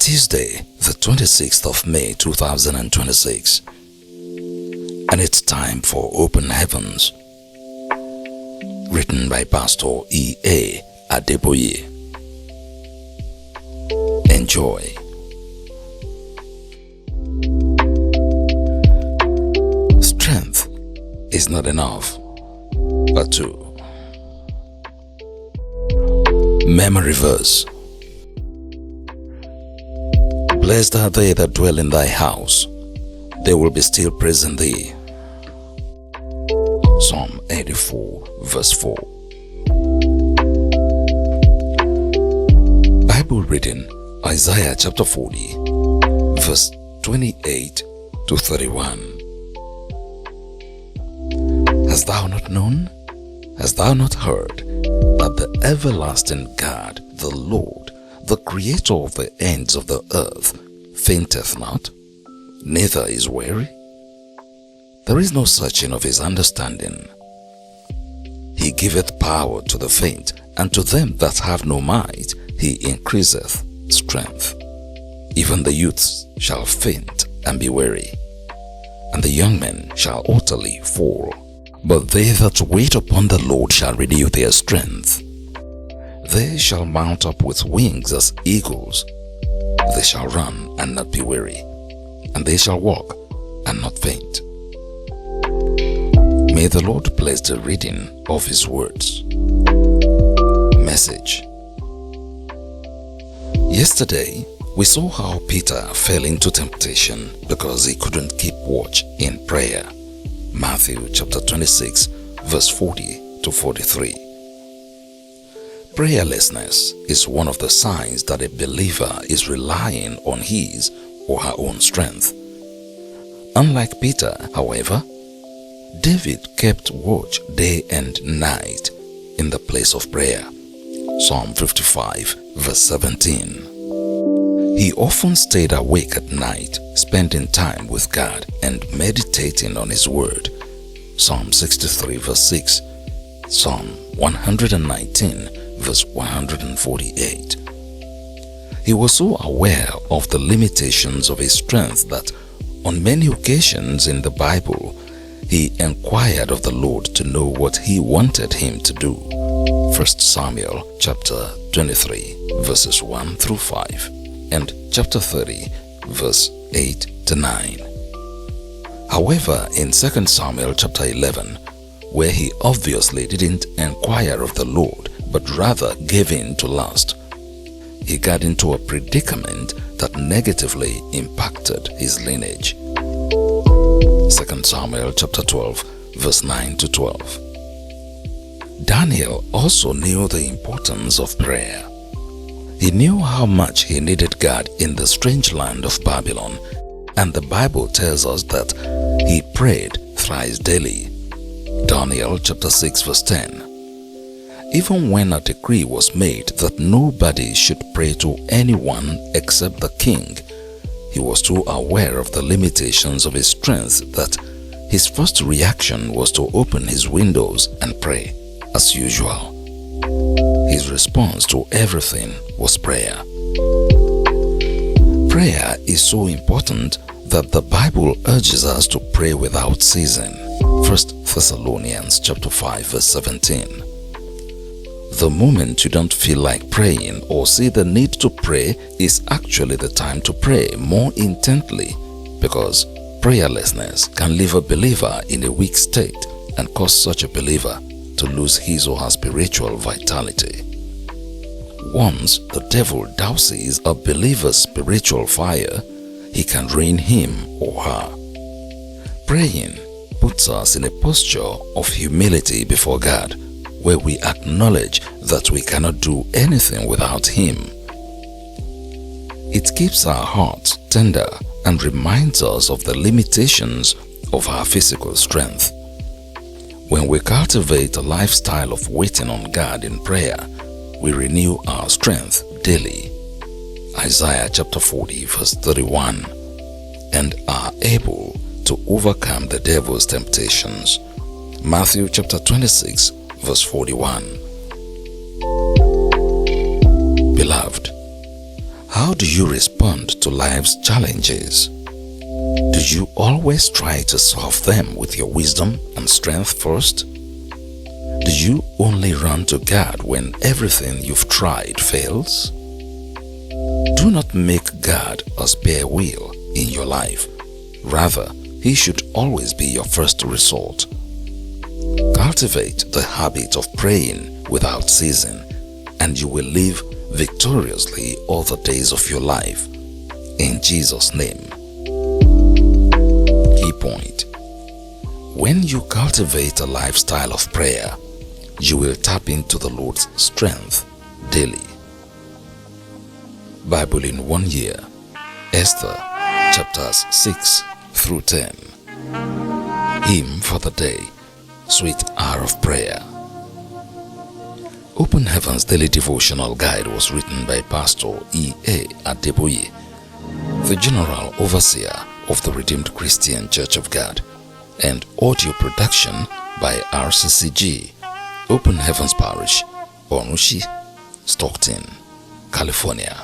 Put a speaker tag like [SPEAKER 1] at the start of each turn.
[SPEAKER 1] Tuesday, the 26th of May 2026, and it's time for Open Heavens, written by Pastor E.A. Adeboye. Enjoy. Strength is not enough, but two. Memory verse. Blessed are they that dwell in thy house, they will be still praising thee. Psalm 84 verse 4. Bible reading, Isaiah chapter 40 verse 28 to 31. Hast thou not known? Hast thou not heard that the everlasting God, the Lord, the creator of the ends of the earth, fainteth not, neither is weary? There is no searching of his understanding. He giveth power to the faint, and to them that have no might he increaseth strength. Even the youths shall faint and be weary, and the young men shall utterly fall. But they that wait upon the Lord shall renew their strength. They shall mount up with wings as eagles. They shall run and not be weary, and they shall walk and not faint. May the Lord bless the reading of his words. Message. Yesterday, we saw how Peter fell into temptation because he couldn't keep watch in prayer. Matthew chapter 26 verse 40 to 43. Prayerlessness is one of the signs that a believer is relying on his or her own strength. Unlike Peter, however, David kept watch day and night in the place of prayer. Psalm 55 verse 17. He often stayed awake at night, spending time with God and meditating on his word. Psalm 63 verse 6, Psalm 119 verse 148. He was so aware of the limitations of his strength that on many occasions in the Bible, he inquired of the Lord to know what he wanted him to do. 1 Samuel chapter 23 verses 1 through 5 and chapter 30 verse 8 to 9. However, in 2 Samuel chapter 11, where he obviously didn't inquire of the Lord but rather gave in to lust, he got into a predicament that negatively impacted his lineage. 2 Samuel chapter 12 verse 9 to 12. Daniel also knew the importance of prayer. He knew how much he needed God in the strange land of Babylon, and the Bible tells us that he prayed thrice daily. Daniel chapter 6 verse 10. Even when a decree was made that nobody should pray to anyone except the king, he was too aware of the limitations of his strength that his first reaction was to open his windows and pray, as usual. His response to everything was prayer. Prayer is so important that the Bible urges us to pray without ceasing. 1 Thessalonians chapter 5 verse 17. The moment you don't feel like praying or see the need to pray is actually the time to pray more intently, because prayerlessness can leave a believer in a weak state and cause such a believer to lose his or her spiritual vitality. Once the devil douses a believer's spiritual fire, he can drain him or her. Praying puts us in a posture of humility before God, where we acknowledge that we cannot do anything without him. It keeps our hearts tender and reminds us of the limitations of our physical strength. When we cultivate a lifestyle of waiting on God in prayer, we renew our strength daily. Isaiah chapter 40 verse 31, and are able to overcome the devil's temptations. Matthew chapter 26 verse 41. Beloved, How do you respond to life's challenges? Do you always try to solve them with your wisdom and strength first? Do you only run to God when everything you've tried fails? Do not make God a spare wheel in your life. Rather, He should always be your first resort. Cultivate the habit of praying without ceasing, and you will live victoriously all the days of your life. In Jesus' name. Key point: when you cultivate a lifestyle of prayer, you will tap into the Lord's strength daily. Bible in 1 year. Esther chapters 6 through 10. Hymn for the day. Sweet hour of prayer. Open Heaven's Daily Devotional Guide was written by Pastor E.A. Adeboye, the General Overseer of the Redeemed Christian Church of God, and audio production by RCCG, Open Heavens Parish, Orunshi, Stockton, California.